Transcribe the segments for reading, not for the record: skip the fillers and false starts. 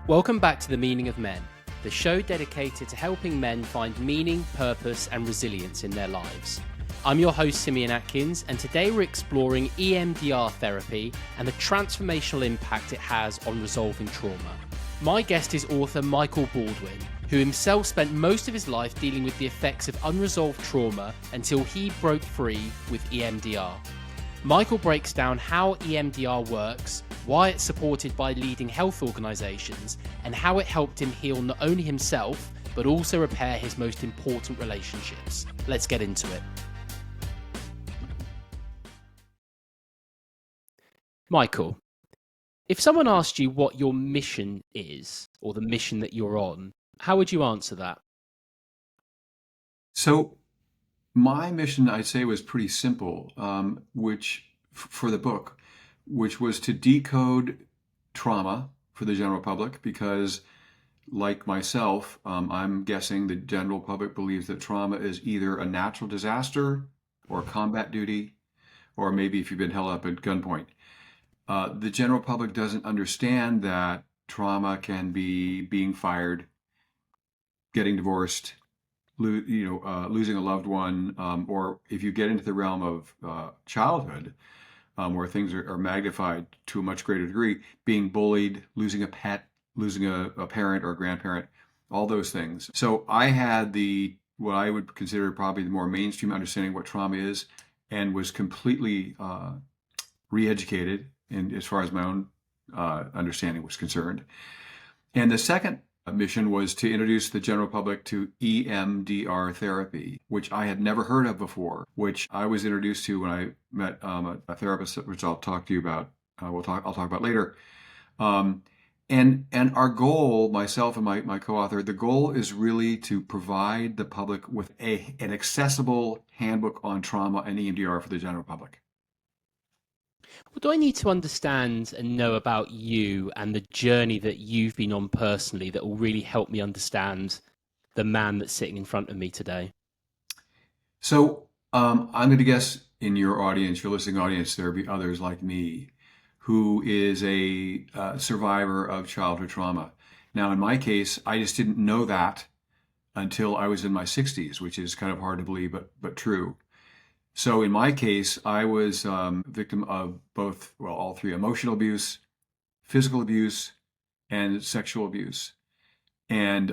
Welcome back to The Meaning of Men, the show dedicated to helping men find meaning, purpose, and resilience in their lives. I'm your host, Simeon Atkins, and today we're exploring EMDR therapy and the transformational impact it has on resolving trauma. My guest is author Michael Baldwin, who himself spent most of his life dealing with the effects of unresolved trauma until he broke free with EMDR. Michael breaks down how EMDR works, why it's supported by leading health organisations, and how it helped him heal not only himself, but also repair his most important relationships. Let's get into it. Michael, if someone asked you what your mission is, or the mission that you're on, how would you answer that? So my mission, I'd say, was pretty simple, for the book, which was to decode trauma for the general public, because like myself, I'm guessing the general public believes that trauma is either a natural disaster or combat duty, or maybe if you've been held up at gunpoint. The general public doesn't understand that trauma can be being fired, getting divorced, losing a loved one, or if you get into the realm of childhood, where things are magnified to a much greater degree, being bullied, losing a pet, losing a parent or a grandparent, all those things. So I had what I would consider probably the more mainstream understanding of what trauma is, and was completely re-educated as far as my own understanding was concerned. And the second mission was to introduce the general public to EMDR therapy, which I had never heard of before, which I was introduced to when I met a therapist, which I'll talk to you about. I'll talk about later. And our goal, myself and my co-author, the goal is really to provide the public with an accessible handbook on trauma and EMDR for the general public. What do I need to understand and know about you and the journey that you've been on personally that will really help me understand the man that's sitting in front of me today? So I'm going to guess in your audience, your listening audience, there'll be others like me who is a survivor of childhood trauma. Now, in my case, I just didn't know that until I was in my 60s, which is kind of hard to believe, but true. So in my case, I was victim of all three: emotional abuse, physical abuse, and sexual abuse. And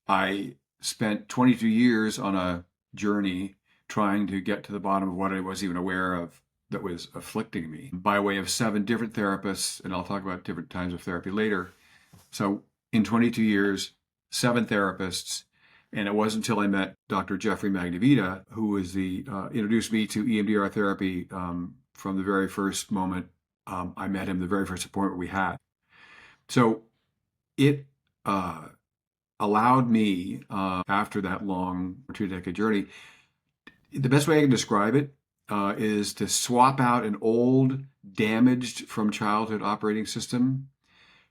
I spent 22 years on a journey trying to get to the bottom of what I was even aware of that was afflicting me, by way of 7 different therapists, and I'll talk about different kinds of therapy later. So in 22 years, 7 therapists. And it wasn't until I met Dr. Jeffrey Magnavita, who was introduced me to EMDR therapy from the very first moment I met him, the very first appointment we had. So it allowed me, after that long 2-decade journey, the best way I can describe it is to swap out an old, damaged from childhood operating system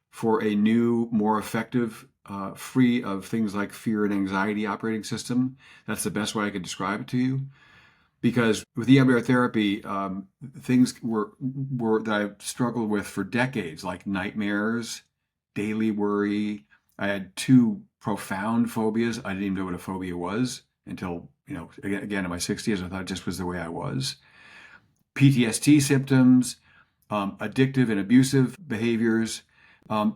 for a new, more effective, free of things like fear and anxiety operating system. That's the best way I can describe it to you. Because with EMDR therapy, things were that I've struggled with for decades, like nightmares, daily worry. I had 2 profound phobias. I didn't even know what a phobia was until, again in my 60s, I thought it just was the way I was. PTSD symptoms, addictive and abusive behaviors.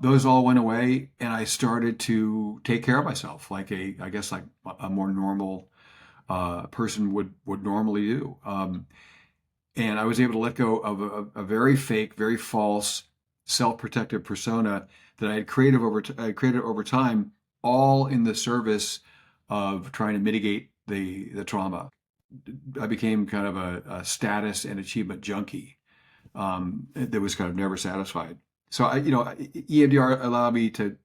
Those all went away, and I started to take care of myself like a more normal person would normally do. And I was able to let go of a very fake, very false, self-protective persona that I had created over time, all in the service of trying to mitigate the trauma. I became kind of a status and achievement junkie that was kind of never satisfied. So EMDR allowed me to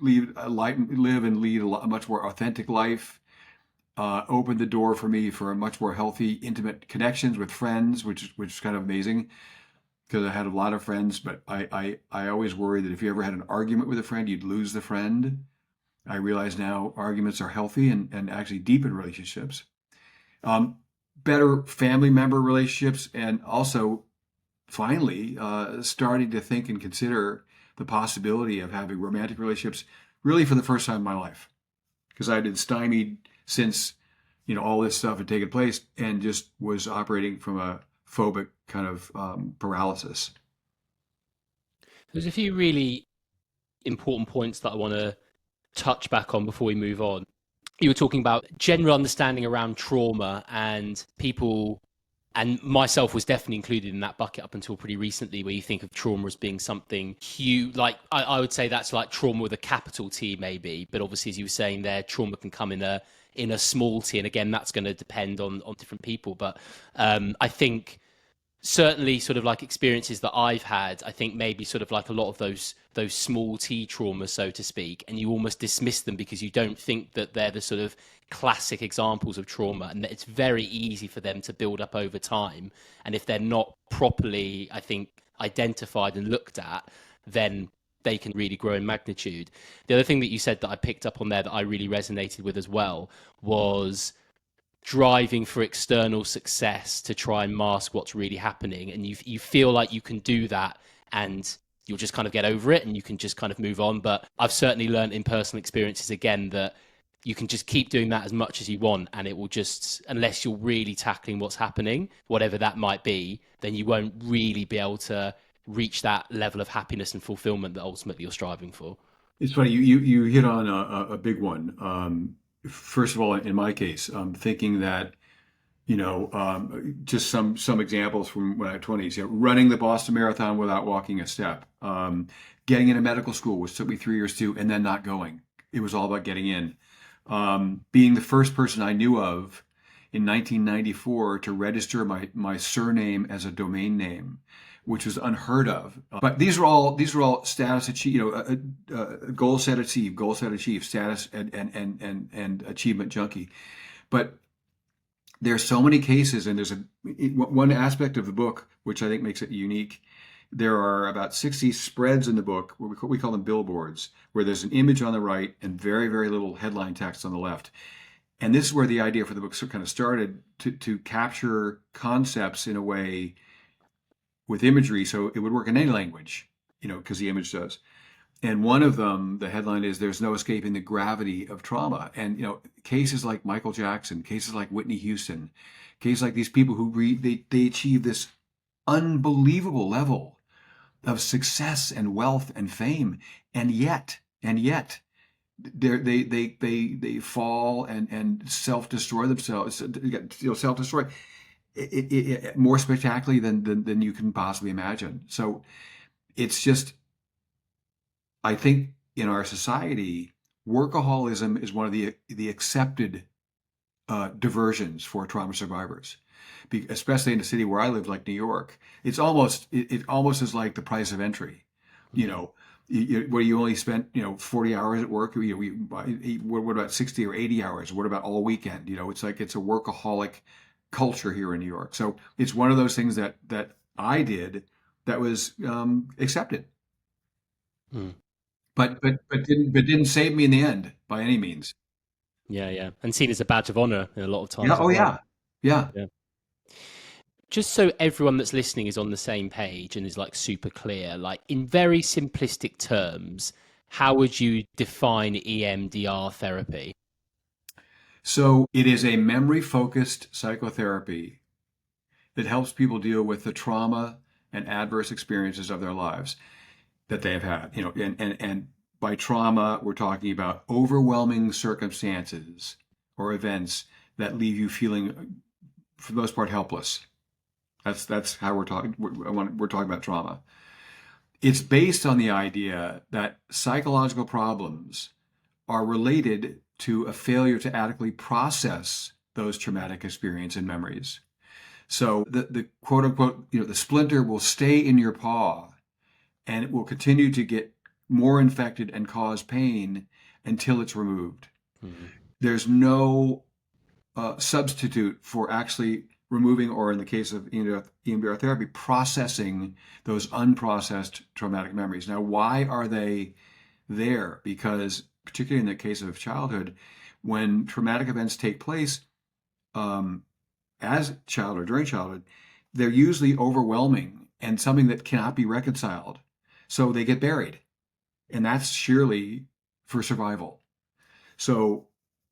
live and lead a much more authentic life. Opened the door for me for a much more healthy, intimate connections with friends, which is kind of amazing, because I had a lot of friends, but I always worried that if you ever had an argument with a friend, you'd lose the friend. I realize now arguments are healthy and actually deepen relationships. Better family member relationships, and also finally starting to think and consider the possibility of having romantic relationships really for the first time in my life. Because I'd been stymied since, all this stuff had taken place and just was operating from a phobic kind of paralysis. There's a few really important points that I want to touch back on before we move on. You were talking about general understanding around trauma, and people, and myself was definitely included in that bucket up until pretty recently, where you think of trauma as being something huge. Like I would say that's like trauma with a capital T, maybe. But obviously, as you were saying there, trauma can come in a small T, and again, that's going to depend on different people. But I think certainly sort of like experiences that I've had, I think maybe sort of like a lot of those small T traumas, so to speak, and you almost dismiss them because you don't think that they're the sort of classic examples of trauma, and that it's very easy for them to build up over time. And if they're not properly, I think, identified and looked at, then they can really grow in magnitude. The other thing that you said that I picked up on there that I really resonated with as well was driving for external success to try and mask what's really happening, and you feel like you can do that, and you'll just kind of get over it and you can just kind of move on. But I've certainly learned in personal experiences again that you can just keep doing that as much as you want, and it will just, unless you're really tackling what's happening, whatever that might be, then you won't really be able to reach that level of happiness and fulfillment that ultimately you're striving for. It's funny, you hit on a big one. First of all, in my case, thinking that, just some examples from my 20s, running the Boston Marathon without walking a step, getting into medical school, which took me 3 years to, and then not going. It was all about getting in. Being the first person I knew of in 1994 to register my surname as a domain name, which was unheard of. But these are all status achieve, goal set achieved, status and achievement junkie. But there's so many cases, and there's one aspect of the book which I think makes it unique. There are about 60 spreads in the book, we call them billboards, where there's an image on the right and very, very little headline text on the left. And this is where the idea for the book kind of started, to capture concepts in a way with imagery, so it would work in any language, because the image does. And one of them, the headline is "There's no escaping the gravity of trauma." And cases like Michael Jackson, cases like Whitney Houston, cases like these people who they achieve this unbelievable level of success and wealth and fame, and yet they fall and self-destroy themselves, self-destroy more spectacularly than you can possibly imagine. So it's just, I think in our society, workaholism is one of the accepted diversions for trauma survivors, especially in a city where I live, like New York. It almost is like the price of entry. Where you only spent 40 hours at work. What about 60 or 80 hours? What about all weekend? It's like it's a workaholic culture here in New York. So it's one of those things that I did that was accepted, Mm. but didn't save me in the end by any means. Yeah, and seen as a badge of honor in a lot of Yeah. times as Oh well. yeah. Yeah. Yeah. Just so everyone that's listening is on the same page and is like super clear, like in very simplistic terms, how would you define EMDR therapy? So it is a memory-focused psychotherapy that helps people deal with the trauma and adverse experiences of their lives that they have had. And by trauma, we're talking about overwhelming circumstances or events that leave you feeling, for the most part, helpless. That's how we're talking. We're talking about trauma. It's based on the idea that psychological problems are related to a failure to adequately process those traumatic experiences and memories. So the quote unquote, the splinter will stay in your paw, and it will continue to get more infected and cause pain until it's removed. Mm-hmm. There's no substitute for actually removing, or in the case of EMDR therapy, processing those unprocessed traumatic memories. Now, why are they there? Because particularly in the case of childhood, when traumatic events take place as child or during childhood, they're usually overwhelming and something that cannot be reconciled. So they get buried. And that's sheerly for survival. So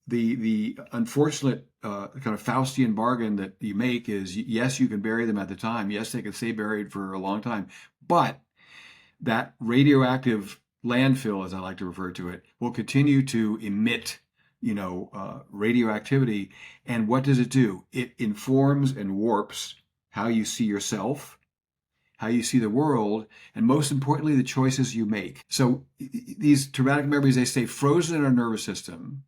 the unfortunate kind of Faustian bargain that you make is, yes, you can bury them at the time. Yes, they can stay buried for a long time. But that radioactive landfill, as I like to refer to it, will continue to emit, radioactivity. And what does it do? It informs and warps how you see yourself, how you see the world, and most importantly, the choices you make. So these traumatic memories, they stay frozen in our nervous system,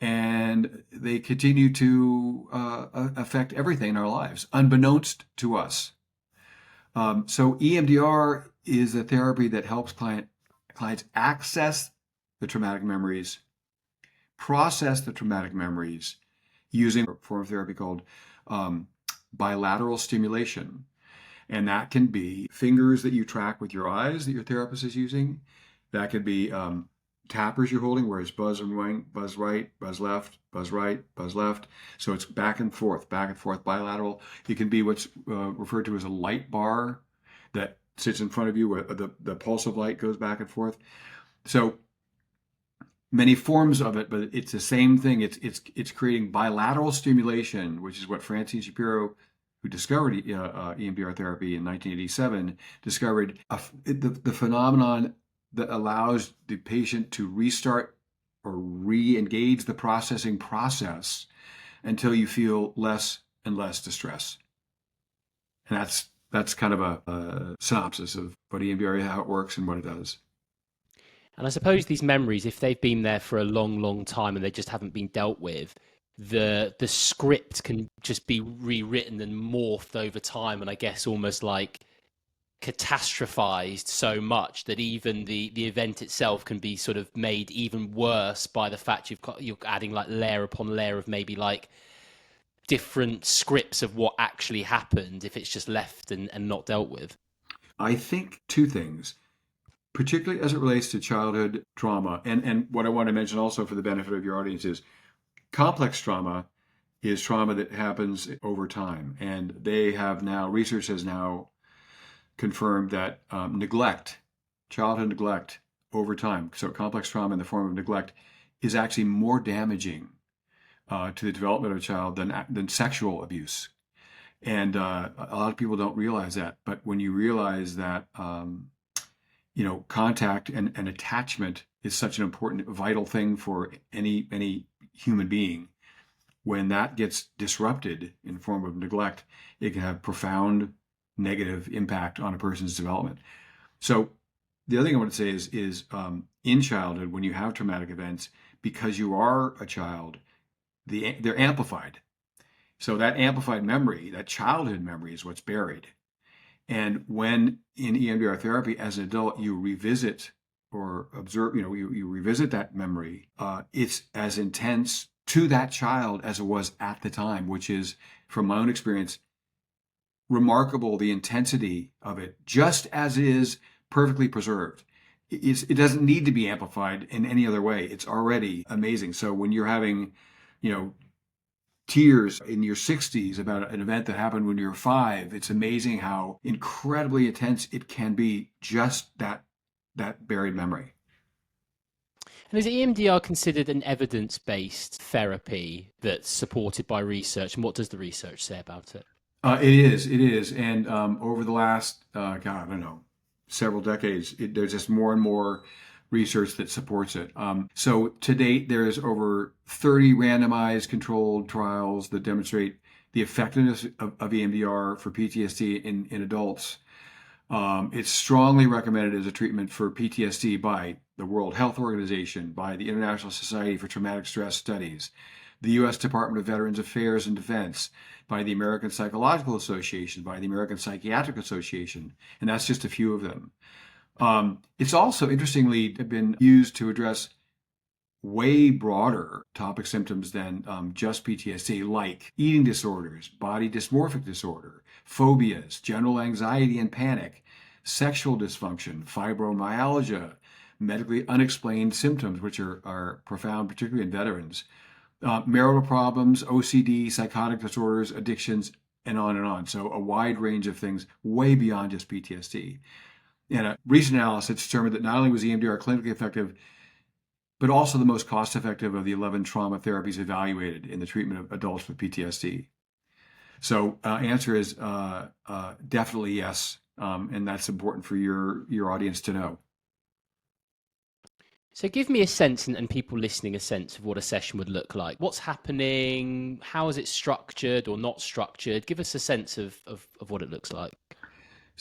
and they continue to affect everything in our lives, unbeknownst to us. So EMDR is a therapy that helps clients access the traumatic memories, process the traumatic memories using a form of therapy called bilateral stimulation. And that can be fingers that you track with your eyes that your therapist is using. That could be tappers you're holding, where it's buzz and ring, buzz right, buzz left, buzz right, buzz left. So it's back and forth, bilateral. It can be what's referred to as a light bar that sits in front of you, where the pulse of light goes back and forth. So many forms of it, but it's the same thing. It's creating bilateral stimulation, which is what Francine Shapiro, who discovered EMDR therapy in 1987, discovered the phenomenon that allows the patient to restart or re-engage the processing process until you feel less and less distress. And that's kind of a synopsis of what EMDR, how it works and what it does. And I suppose these memories, if they've been there for a long, long time and they just haven't been dealt with, the script can just be rewritten and morphed over time, and I guess almost like catastrophized so much that even the event itself can be sort of made even worse by the fact you're adding like layer upon layer of maybe like different scripts of what actually happened if it's just left and not dealt with. I think two things, particularly as it relates to childhood trauma, and what I want to mention also for the benefit of your audience is complex trauma is trauma that happens over time. And research has now confirmed that childhood neglect over time, so complex trauma in the form of neglect, is actually more damaging to the development of a child than sexual abuse. And a lot of people don't realize that. But when you realize that, contact and attachment is such an important, vital thing for any human being, when that gets disrupted in the form of neglect, it can have profound negative impact on a person's development. So the other thing I want to say is in childhood, when you have traumatic events, because you are a child, they're amplified. So that amplified memory, that childhood memory, is what's buried. And when in EMDR therapy as an adult, you revisit or observe, you revisit that memory, it's as intense to that child as it was at the time, which is, from my own experience, remarkable, the intensity of it, just as it is perfectly preserved. It doesn't need to be amplified in any other way. It's already amazing. So when you're having, tears in your 60s about an event that happened when you were 5, it's amazing how incredibly intense it can be, just that buried memory. And is EMDR considered an evidence-based therapy that's supported by research? And what does the research say about it? It is. And over the last, I don't know, several decades, there's just more and more research that supports it. So to date, there's over 30 randomized controlled trials that demonstrate the effectiveness of EMDR for PTSD in adults. It's strongly recommended as a treatment for PTSD by the World Health Organization, by the International Society for Traumatic Stress Studies, the U.S. Department of Veterans Affairs and Defense, by the American Psychological Association, by the American Psychiatric Association, and that's just a few of them. It's also, interestingly, been used to address way broader topic symptoms than just PTSD, like eating disorders, body dysmorphic disorder, phobias, general anxiety and panic, sexual dysfunction, fibromyalgia, medically unexplained symptoms, which are profound, particularly in veterans, marital problems, OCD, psychotic disorders, addictions, and on and on. So a wide range of things way beyond just PTSD. And a recent analysis determined that not only was EMDR clinically effective, but also the most cost-effective of the 11 trauma therapies evaluated in the treatment of adults with PTSD. So answer is definitely yes, and that's important for your audience to know. So give me a sense, and people listening a sense of what a session would look like. What's happening? How is it structured or not structured? Give us a sense of what it looks like.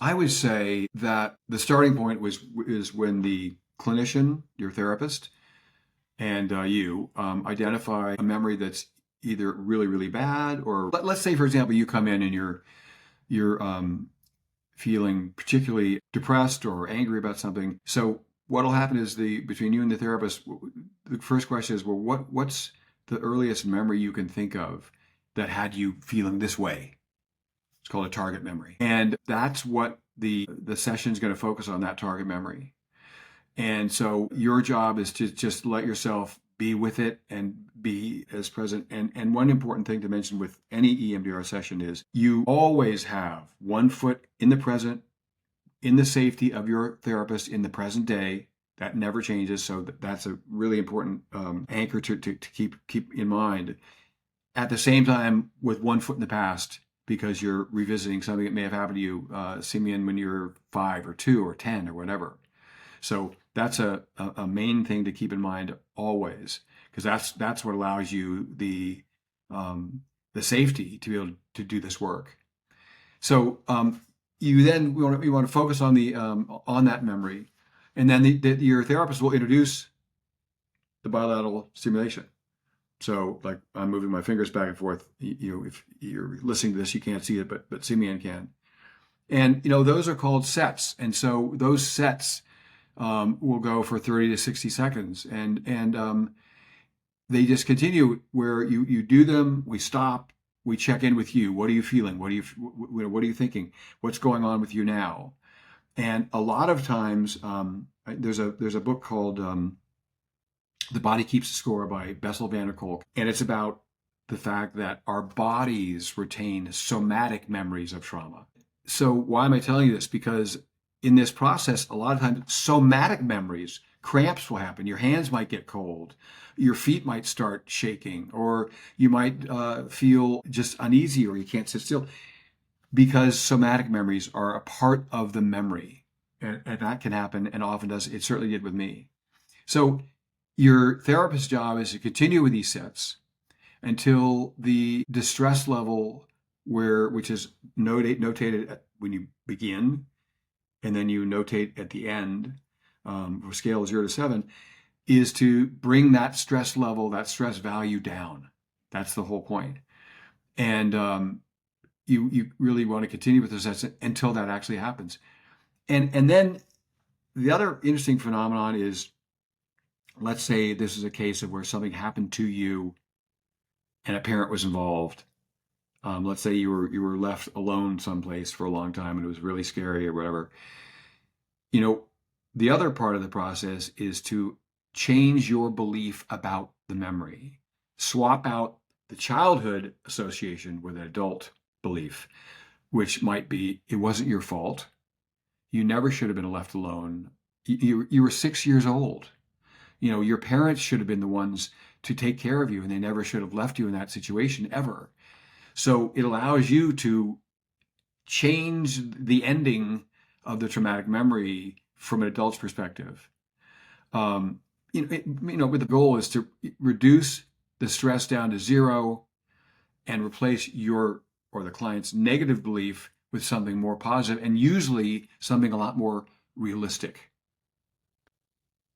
I would say that the starting point is when the clinician, your therapist, and you identify a memory that's either really, really bad, or let's say, for example, you come in and you're feeling particularly depressed or angry about something. So what'll happen is between you and the therapist, the first question is, well, what's the earliest memory you can think of that had you feeling this way? It's called a target memory. And that's what the session is going to focus on, that target memory. And so your job is to just let yourself be with it and be as present. And one important thing to mention with any EMDR session is you always have one foot in the present, in the safety of your therapist in the present day. That never changes. So that's a really important anchor to keep in mind. At the same time, with one foot in the past, because you're revisiting something that may have happened to you, Simeon, when you were 5 or 2 or 10 or whatever. So that's a main thing to keep in mind always, because that's what allows you the safety to be able to do this work. So you want to focus on on that memory, and then your therapist will introduce the bilateral stimulation. So, like, I'm moving my fingers back and forth. If you're listening to this, you can't see it, but Simeon can. And those are called sets, and so those sets will go for 30 to 60 seconds, and they just continue where you do them. We stop. We check in with you. What are you feeling? What are you thinking? What's going on with you now? And a lot of times, there's a book called The Body Keeps the Score by Bessel van der Kolk. And it's about the fact that our bodies retain somatic memories of trauma. So why am I telling you this? Because in this process, a lot of times, somatic memories, cramps will happen. Your hands might get cold. Your feet might start shaking, or you might feel just uneasy, or you can't sit still, because somatic memories are a part of the memory. And that can happen, and often does. It certainly did with me. So your therapist's job is to continue with these sets until the distress level, which is notated when you begin, and then you notate at the end, for scale of 0 to 7, is to bring that stress level, that stress value down. That's the whole point. And you really want to continue with those sets until that actually happens. And then the other interesting phenomenon is, let's say this is a case of where something happened to you and a parent was involved. Let's say you were left alone someplace for a long time and it was really scary or whatever. The other part of the process is to change your belief about the memory. Swap out the childhood association with an adult belief, which might be, it wasn't your fault. You never should have been left alone. You were 6 years old. Your parents should have been the ones to take care of you, and they never should have left you in that situation ever. So it allows you to change the ending of the traumatic memory from an adult's perspective. But the goal is to reduce the stress down to 0 and replace your or the client's negative belief with something more positive, and usually something a lot more realistic.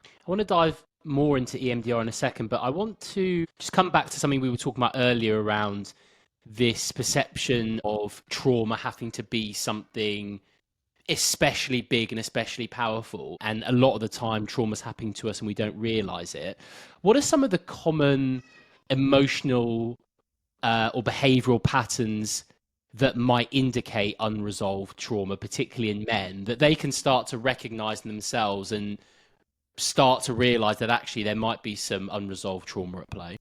I want to dive more into EMDR in a second, but I want to just come back to something we were talking about earlier around this perception of trauma having to be something especially big and especially powerful. And a lot of the time, trauma's happening to us and we don't realize it. What are some of the common emotional or behavioral patterns that might indicate unresolved trauma, particularly in men, that they can start to recognize in themselves and start to realize that actually there might be some unresolved trauma at play?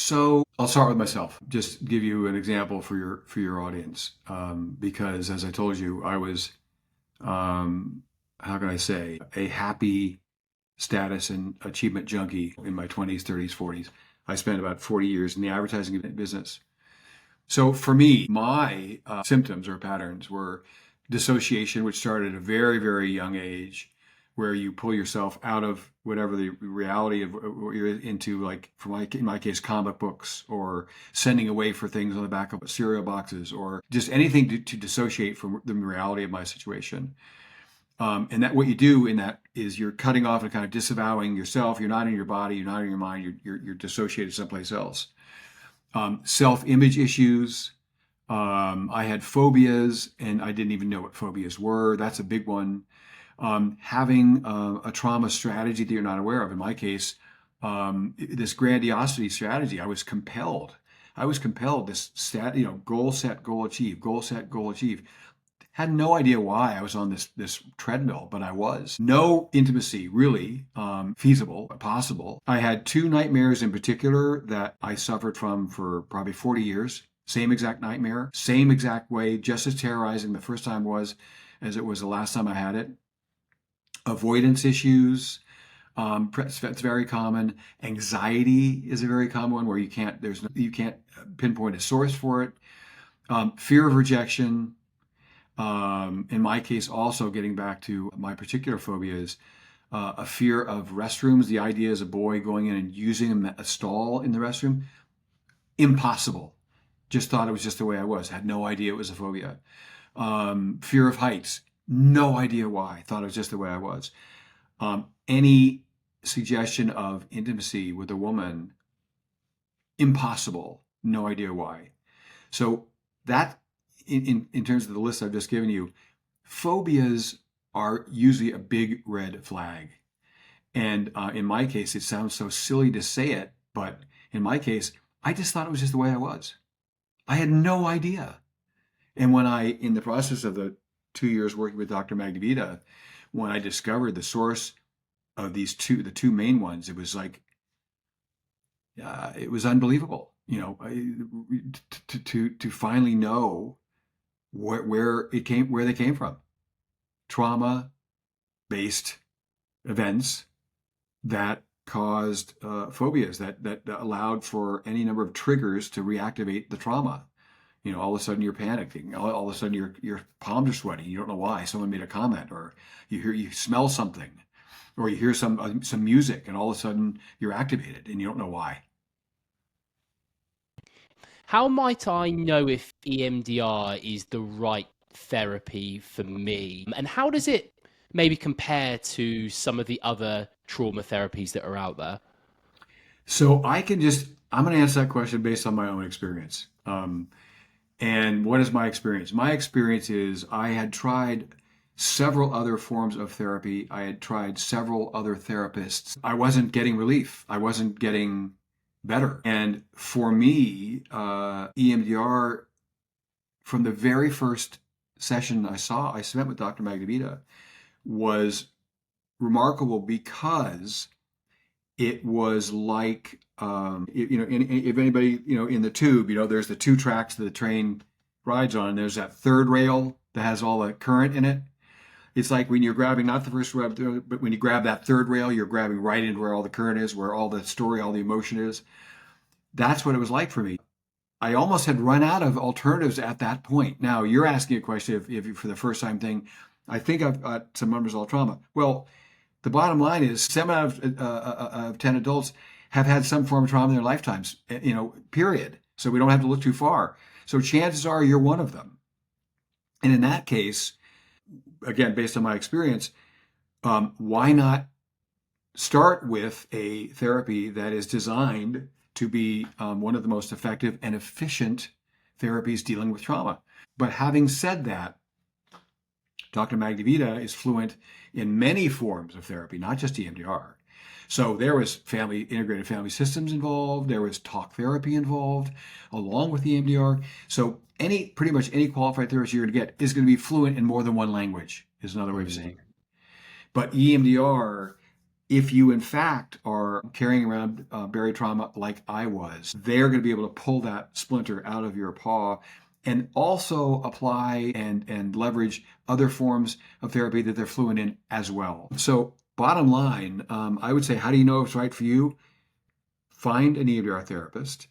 So I'll start with myself. Just give you an example for your audience, because as I told you, I was how can I say a happy status and achievement junkie in my 20s, 30s, 40s. I spent about 40 years in the advertising business. So for me, my symptoms or patterns were dissociation, which started at a very, very young age, where you pull yourself out of whatever the reality of what you're into, like in my case, comic books, or sending away for things on the back of cereal boxes, or just anything to dissociate from the reality of my situation. And that what you do in that is you're cutting off and kind of disavowing yourself. You're not in your body. You're not in your mind. You're dissociated someplace else. Self-image issues. I had phobias, and I didn't even know what phobias were. That's a big one. Having a trauma strategy that you're not aware of. In my case, this grandiosity strategy, I was compelled. This goal set, goal achieve, goal set, goal achieve. Had no idea why I was on this treadmill, but I was. No intimacy really feasible, possible. I had two nightmares in particular that I suffered from for probably 40 years. Same exact nightmare, same exact way, just as terrorizing the first time was as it was the last time I had it. Avoidance issues, that's very common. Anxiety is a very common one where you can't pinpoint a source for it. Fear of rejection. In my case, also getting back to my particular phobias, a fear of restrooms. The idea is a boy going in and using a stall in the restroom. Impossible. Just thought it was just the way I was. Had no idea it was a phobia. Fear of heights. No idea why. Thought it was just the way I was. Any suggestion of intimacy with a woman, impossible. No idea why. So that, in terms of the list I've just given you, phobias are usually a big red flag. And in my case, it sounds so silly to say it, but in my case, I just thought it was just the way I was. I had no idea. And when in the process of the 2 years working with Dr. Magdavita, when I discovered the source of the two main ones, it was like, it was unbelievable, to finally know where they came from. Trauma-based events that caused phobias that allowed for any number of triggers to reactivate the trauma. All of a sudden you're panicking. All of a sudden your palms are sweating. You don't know why. Someone made a comment, or you smell something, or you hear some music, and all of a sudden you're activated, and you don't know why. How might I know if EMDR is the right therapy for me? And how does it maybe compare to some of the other trauma therapies that are out there? So I'm going to answer that question based on my own experience. And what is my experience? My experience is I had tried several other forms of therapy. I had tried several other therapists. I wasn't getting relief. I wasn't getting better. And for me, EMDR, from the very first session I spent with Dr. Magdavita, was remarkable because it was like, if anybody, in the tube, there's the two tracks that the train rides on, and there's that third rail that has all the current in it. It's like when you're grabbing, not the first rail, but when you grab that third rail, you're grabbing right into where all the current is, where all the story, all the emotion is. That's what it was like for me. I almost had run out of alternatives at that point. Now, you're asking a question if for the first time thing, I think I've got some unresolved trauma. Well, the bottom line is 7 out of 10 adults have had some form of trauma in their lifetimes, period. So we don't have to look too far. So chances are you're one of them. And in that case, again, based on my experience, why not start with a therapy that is designed to be one of the most effective and efficient therapies dealing with trauma? But having said that, Dr. Magdavita is fluent in many forms of therapy, not just EMDR. So there was integrated family systems involved. There was talk therapy involved, along with EMDR. So pretty much any qualified therapist you're going to get is going to be fluent in more than one language, is another way of saying it. But EMDR, if you in fact are are carrying around buried trauma like I was, they're going to be able to pull that splinter out of your paw and also apply and leverage other forms of therapy that they're fluent in as well. So bottom line, I would say, how do you know if it's right for you? Find an EMDR therapist,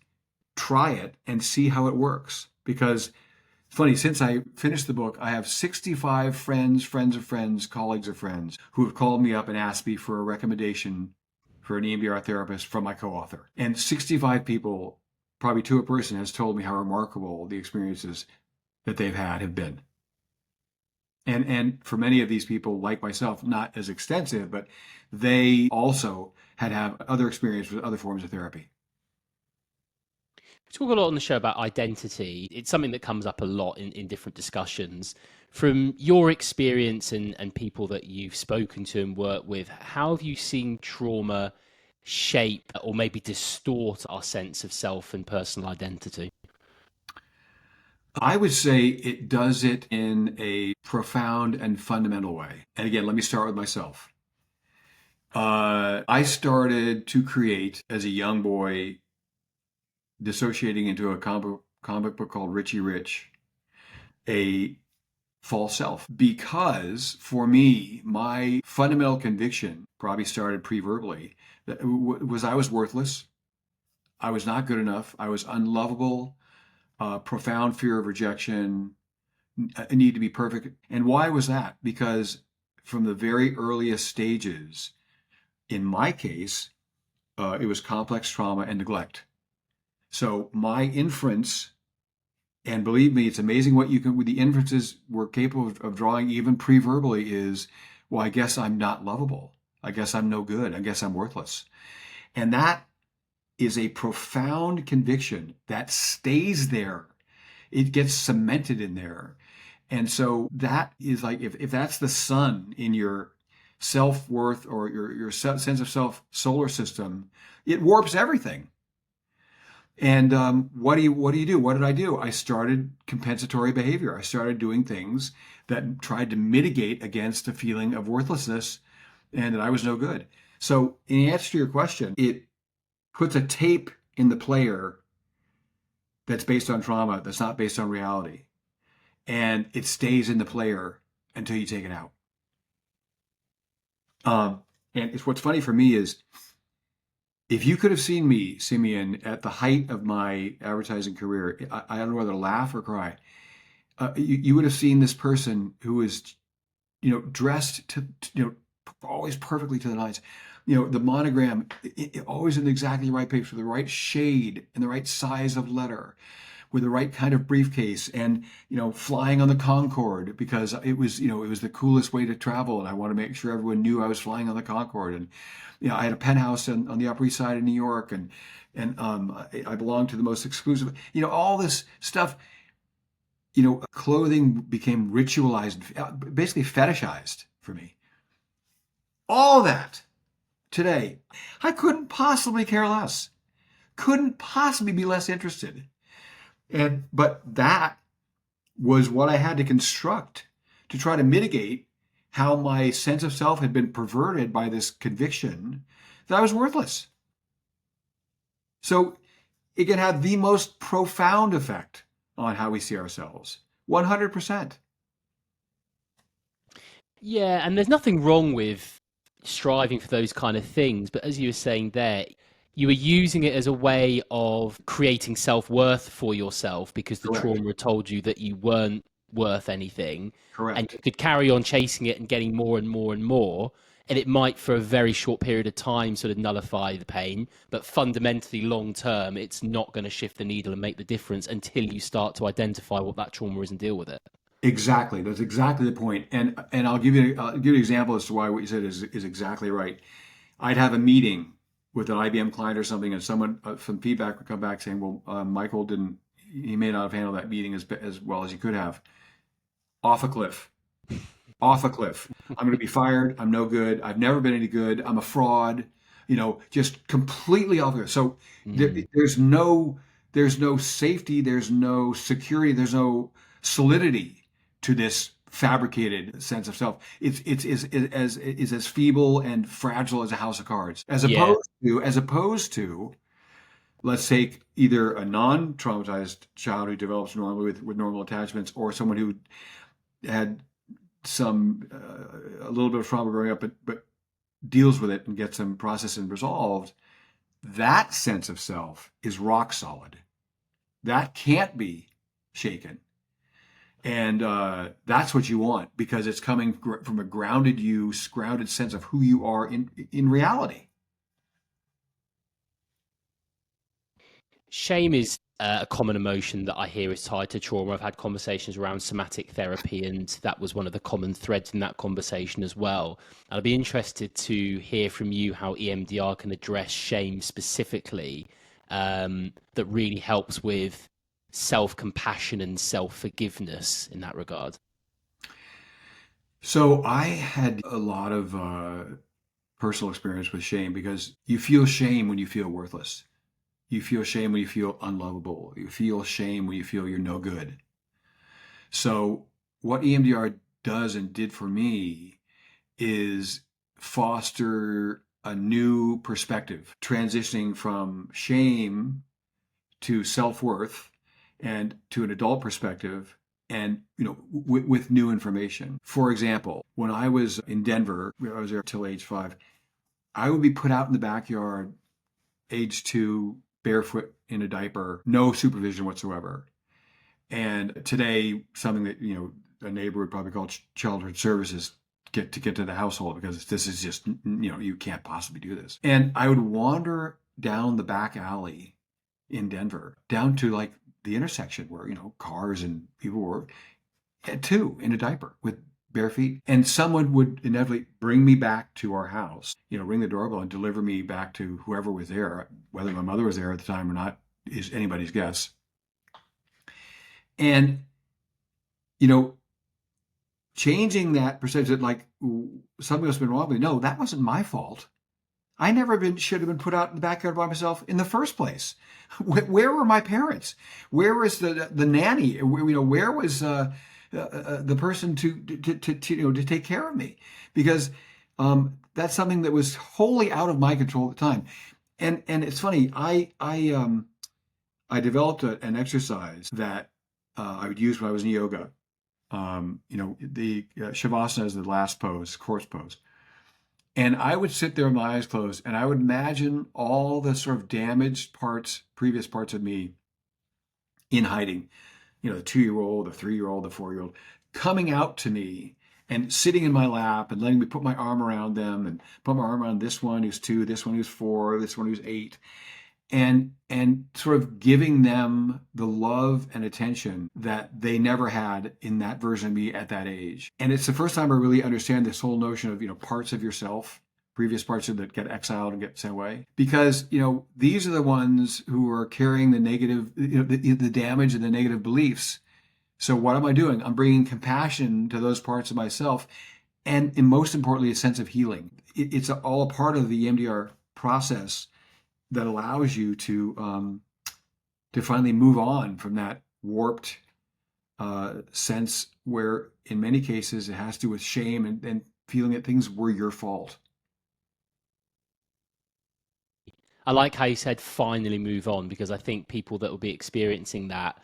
try it, and see how it works. Because it's funny, since I finished the book, I have 65 friends, friends of friends, colleagues of friends who have called me up and asked me for a recommendation for an EMDR therapist from my co-author. And 65 people, probably to a person, has told me how remarkable the experiences that they've had have been. And for many of these people, like myself, not as extensive, but they also had other experience with other forms of therapy. We talk a lot on the show about identity. It's something that comes up a lot in different discussions. From your experience and people that you've spoken to and worked with, how have you seen trauma shape or maybe distort our sense of self and personal identity? I would say it does it in a profound and fundamental way. And again, let me start with myself. I started to create as a young boy, dissociating into a comic book called Richie Rich, a false self. Because for me, my fundamental conviction probably started pre-verbally, was I was worthless. I was not good enough. I was unlovable. Profound fear of rejection, a need to be perfect. And why was that? Because from the very earliest stages, in my case, it was complex trauma and neglect. So my inference, and believe me, it's amazing what the inferences we're capable of drawing even pre-verbally is, well, I guess I'm not lovable. I guess I'm no good. I guess I'm worthless. And that is a profound conviction that stays there. It gets cemented in there. And so that is like, if that's the sun in your self-worth or your sense of self solar system, it warps everything. And what do you do? What did I do? I started compensatory behavior. I started doing things that tried to mitigate against a feeling of worthlessness and that I was no good. So in answer to your question, it puts a tape in the player that's based on trauma, that's not based on reality. And it stays in the player until you take it out. And it's what's funny for me is, if you could have seen me, Simeon, at the height of my advertising career, I don't know whether to laugh or cry. You would have seen this person who was, dressed to always perfectly to the nines. The monogram, always in exactly the right place, with the right shade and the right size of letter, with the right kind of briefcase, and flying on the Concorde because it was the coolest way to travel, and I want to make sure everyone knew I was flying on the Concorde. And I had a penthouse on the Upper East Side of New York, and I belonged to the most exclusive. All this stuff. Clothing became ritualized, basically fetishized for me. All that today, I couldn't possibly care less. Couldn't possibly be less interested. But that was what I had to construct to try to mitigate how my sense of self had been perverted by this conviction that I was worthless. So it can have the most profound effect on how we see ourselves. 100%. Yeah, and there's nothing wrong with striving for those kind of things, but as you were saying there, you were using it as a way of creating self-worth for yourself because the Correct. trauma had told you that you weren't worth anything. Correct. And you could carry on chasing it and getting more and more and more, and it might for a very short period of time sort of nullify the pain, but fundamentally long term it's not going to shift the needle and make the difference until you start to identify what that trauma is and deal with it. Exactly. That's exactly the point. And I'll give you an example as to why what you said is exactly right. I'd have a meeting with an IBM client or something, and someone, some feedback would come back saying, well, Michael he may not have handled that meeting as well as he could have. Off a cliff. Off a cliff. I'm going to be fired. I'm no good. I've never been any good. I'm a fraud. Just completely off the cliff. So there's no safety. There's no security. There's no solidity to this fabricated sense of self. It's as feeble and fragile as a house of cards, Yeah. as opposed to, let's take either a non-traumatized child who develops normally with normal attachments, or someone who had some a little bit of trauma growing up, but deals with it and gets them processed and resolved. That sense of self is rock solid. That can't be shaken. And that's what you want, because it's coming from a grounded sense of who you are in reality. Shame is a common emotion that I hear is tied to trauma. I've had conversations around somatic therapy, and that was one of the common threads in that conversation as well. And I'd be interested to hear from you how EMDR can address shame specifically, that really helps with self-compassion and self-forgiveness in that regard. So I had a lot of personal experience with shame, because you feel shame when you feel worthless. You feel shame when you feel unlovable. You feel shame when you feel you're no good. So what EMDR does and did for me is foster a new perspective, transitioning from shame to self-worth and to an adult perspective, and with new information. For example, when I was in Denver, I was there till age 5, I would be put out in the backyard, age 2, barefoot in a diaper, no supervision whatsoever. And today, something that a neighbor would probably call childhood services get to the household, because this is just, you can't possibly do this. And I would wander down the back alley in Denver, down to like the intersection where cars and people were, at 2 in a diaper with bare feet, and someone would inevitably bring me back to our house, ring the doorbell and deliver me back to whoever was there. Whether my mother was there at the time or not is anybody's guess. And changing that perception that like something must have been wrong with me. No, that wasn't my fault. I never should have been put out in the backyard by myself in the first place. Where were my parents? Where was the nanny? Where was the person to take care of me? Because that's something that was wholly out of my control at the time. And it's funny. I developed an exercise that I would use when I was in yoga. The Shavasana is the last pose, corpse pose. And I would sit there with my eyes closed, and I would imagine all the sort of damaged parts, previous parts of me in hiding, the 2-year-old, the 3-year-old, the 4-year-old, coming out to me and sitting in my lap and letting me put my arm around them, and put my arm around this one who's 2, this one who's 4, this one who's 8. And sort of giving them the love and attention that they never had in that version of me at that age. And it's the first time I really understand this whole notion of, parts of yourself, previous parts of that get exiled and get sent away. Because, these are the ones who are carrying the negative, the damage and the negative beliefs. So what am I doing? I'm bringing compassion to those parts of myself. And most importantly, a sense of healing. It's all a part of the EMDR process that allows you to finally move on from that warped sense, where in many cases it has to do with shame and feeling that things were your fault. I like how you said finally move on, because I think people that will be experiencing that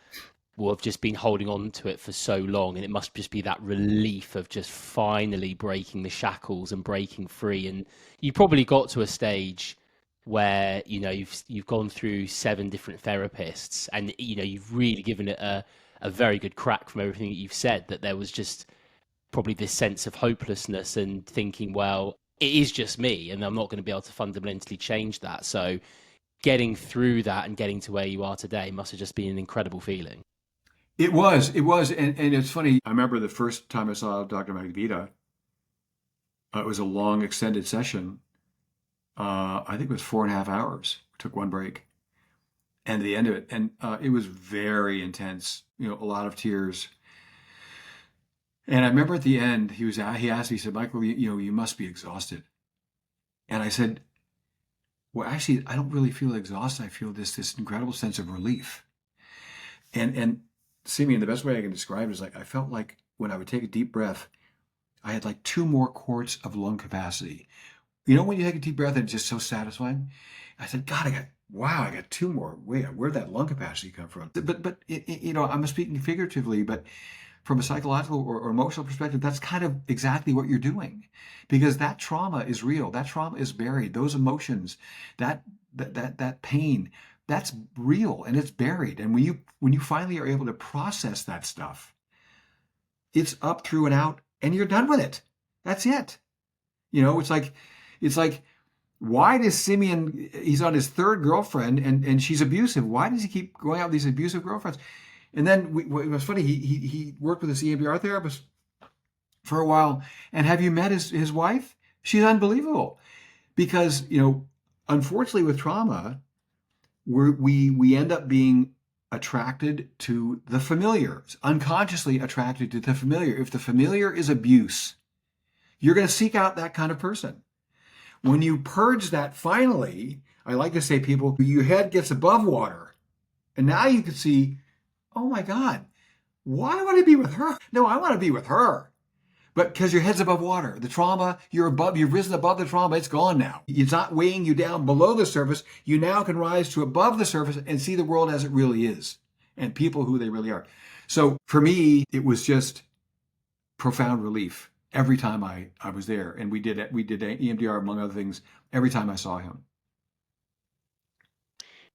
will have just been holding on to it for so long, and it must just be that relief of just finally breaking the shackles and breaking free. And you probably got to a stage where you've gone through 7 different therapists, and you've really given it a very good crack from everything that you've said, that there was just probably this sense of hopelessness and thinking, well, it is just me and I'm not going to be able to fundamentally change that. So getting through that and getting to where you are today must have just been an incredible feeling. It was. And it's funny. I remember the first time I saw Dr. Magvita, it was a long extended session. I think it was 4.5 hours. We took one break, and at the end of it, and it was very intense. A lot of tears. And I remember at the end, he asked me, he said, "Michael, you must be exhausted." And I said, "Well, actually, I don't really feel exhausted. I feel this incredible sense of relief." And Simeon, the best way I can describe it is like I felt like when I would take a deep breath, I had like 2 more quarts of lung capacity. You know, when you take a deep breath and it's just so satisfying? I said, God, wow, I got 2 more. Wait, where'd that lung capacity come from? But you know, I'm speaking figuratively, but from a psychological or emotional perspective, that's kind of exactly what you're doing, because that trauma is real. That trauma is buried. Those emotions, that pain, that's real and it's buried. And when you finally are able to process that stuff, it's up, through, and out, and you're done with it. That's it. You know, it's like, why does Simeon, he's on his third girlfriend and she's abusive. Why does he keep going out with these abusive girlfriends? And then it was funny, he worked with this EMDR therapist for a while. And have you met his wife? She's unbelievable. Because, you know, unfortunately with trauma, we end up being attracted to the familiar, unconsciously attracted to the familiar. If the familiar is abuse, you're going to seek out that kind of person. When you purge that finally, I like to say, people, your head gets above water. And now you can see, oh my God, why would I be with her? No, I want to be with her. But because your head's above water, the trauma, you've risen above the trauma, it's gone now. It's not weighing you down below the surface. You now can rise to above the surface and see the world as it really is and people who they really are. So for me, it was just profound relief every time I was there. And we did EMDR, among other things, every time I saw him.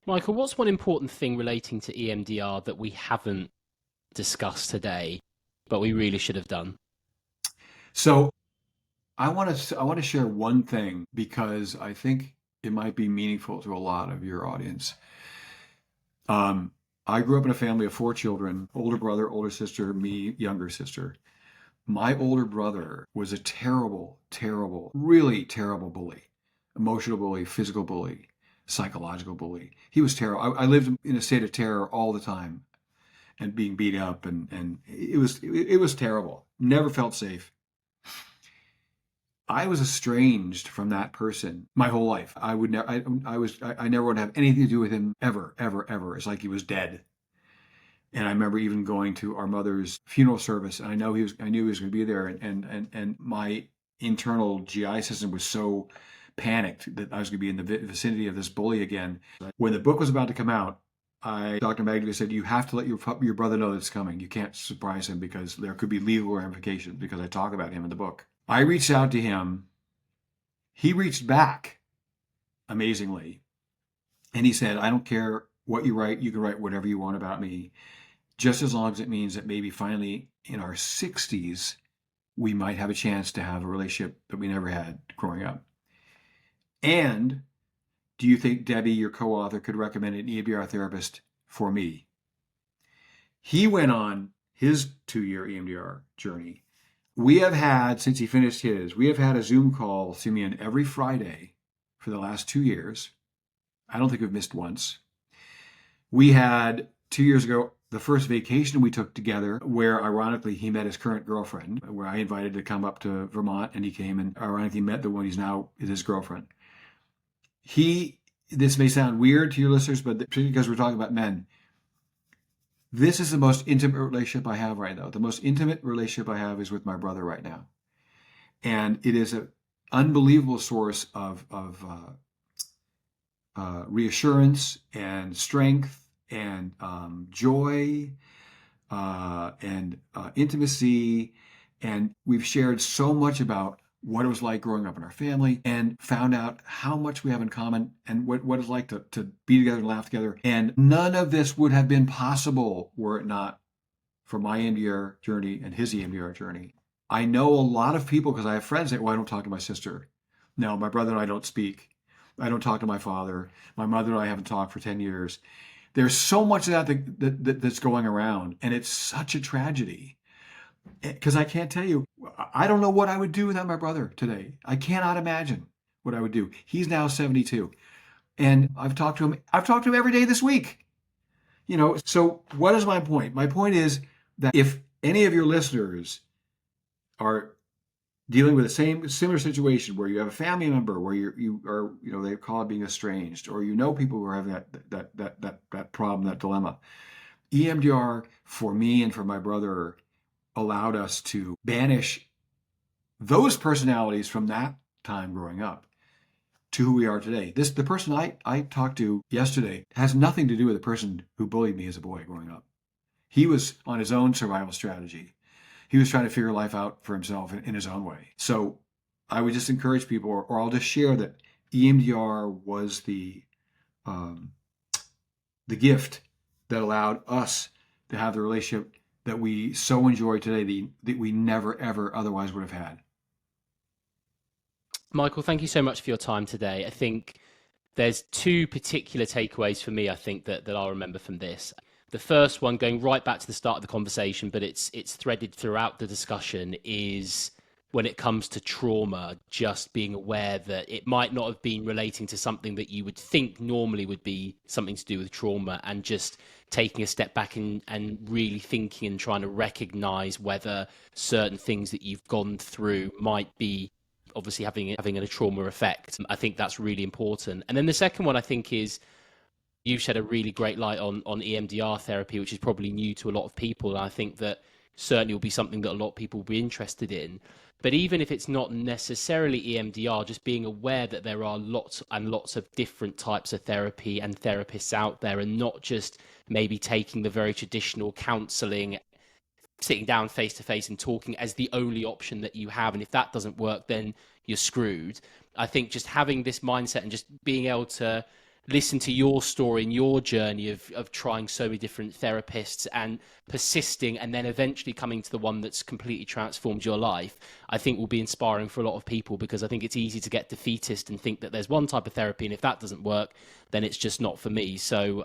Michael, what's one important thing relating to EMDR that we haven't discussed today, but we really should have done? So I want to share one thing because I think it might be meaningful to a lot of your audience. I grew up in a family of 4 children: older brother, older sister, me, younger sister. My older brother was a terrible, terrible, really terrible bully. Emotional bully, physical bully, psychological bully. He was terrible. I lived in a state of terror all the time and being beat up, and it was terrible. Never felt safe. I was estranged from that person my whole life. I never would have anything to do with him ever, ever, ever. It's like he was dead. And I remember even going to our mother's funeral service, and I knew he was going to be there, and my internal GI system was so panicked that I was going to be in the vicinity of this bully again. When the book was about to come out, Dr. Magdalene said, you have to let your brother know that it's coming. You can't surprise him because there could be legal ramifications, because I talk about him in the book. I reached out to him. He reached back, amazingly. And he said, I don't care what you write. You can write whatever you want about me, just as long as it means that maybe finally in our 60s, we might have a chance to have a relationship that we never had growing up. And do you think Debbie, your co-author, could recommend an EMDR therapist for me? He went on his 2-year EMDR journey. We have had, since he finished his, we have had a Zoom call, Simeon, every Friday for the last 2 years. I don't think we've missed once. We had 2 years ago the first vacation we took together, where ironically he met his current girlfriend, where I invited to come up to Vermont, and he came and ironically met the one he's now is his girlfriend. This may sound weird to your listeners, but particularly because we're talking about men, this is the most intimate relationship I have right now. The most intimate relationship I have is with my brother right now. And it is an unbelievable source of reassurance and strength and joy and intimacy. And we've shared so much about what it was like growing up in our family, and found out how much we have in common and what it's like to be together and laugh together. And none of this would have been possible were it not for my EMDR journey and his EMDR journey. I know a lot of people, because I have friends that, well, I don't talk to my sister. No, my brother and I don't speak. I don't talk to my father. My mother and I haven't talked for 10 years. There's so much of that's going around, and it's such a tragedy. Because I can't tell you, I don't know what I would do without my brother today. I cannot imagine what I would do. He's now 72. And I've talked to him every day this week. You know, so what is my point? My point is that if any of your listeners are dealing with the similar situation, where you have a family member where you are, you know, they call it being estranged, or you know people who are having that problem, that dilemma, EMDR for me and for my brother allowed us to banish those personalities from that time growing up to who we are today. The person I talked to yesterday has nothing to do with the person who bullied me as a boy growing up. He was on his own survival strategy. He was trying to figure life out for himself in his own way. So I would just encourage people, or I'll just share that EMDR was the gift that allowed us to have the relationship that we so enjoy today that we never, ever otherwise would have had. Michael, thank you so much for your time today. I think there's two particular takeaways for me, I think, that I'll remember from this. The first one, going right back to the start of the conversation, but it's threaded throughout the discussion, is when it comes to trauma, just being aware that it might not have been relating to something that you would think normally would be something to do with trauma, and just taking a step back and really thinking and trying to recognize whether certain things that you've gone through might be obviously having a trauma effect. I think that's really important. And then the second one, I think, is you've shed a really great light on EMDR therapy, which is probably new to a lot of people. And I think that certainly will be something that a lot of people will be interested in. But even if it's not necessarily EMDR, just being aware that there are lots and lots of different types of therapy and therapists out there, and not just maybe taking the very traditional counseling, sitting down face to face and talking as the only option that you have. And if that doesn't work, then you're screwed. I think just having this mindset and just being able to listen to your story and your journey of trying so many different therapists and persisting, and then eventually coming to the one that's completely transformed your life, I think will be inspiring for a lot of people, because I think it's easy to get defeatist and think that there's one type of therapy, and if that doesn't work, then it's just not for me. So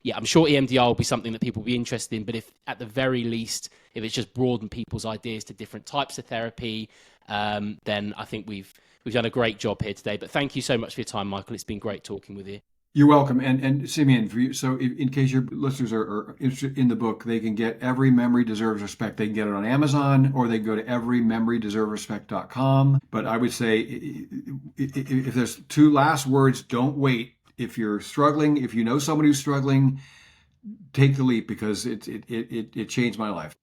yeah, I'm sure EMDR will be something that people will be interested in, but if at the very least, if it's just broaden people's ideas to different types of therapy, then I think we've done a great job here today. But thank you so much for your time, Michael. It's been great talking with you. You're welcome. And Simeon, for you, so in case your listeners are interested in the book, they can get Every Memory Deserves Respect. They can get it on Amazon, or they can go to everymemorydeservesrespect.com. But I would say, if there's two last words, don't wait. If you're struggling, if you know somebody who's struggling, take the leap, because it changed my life.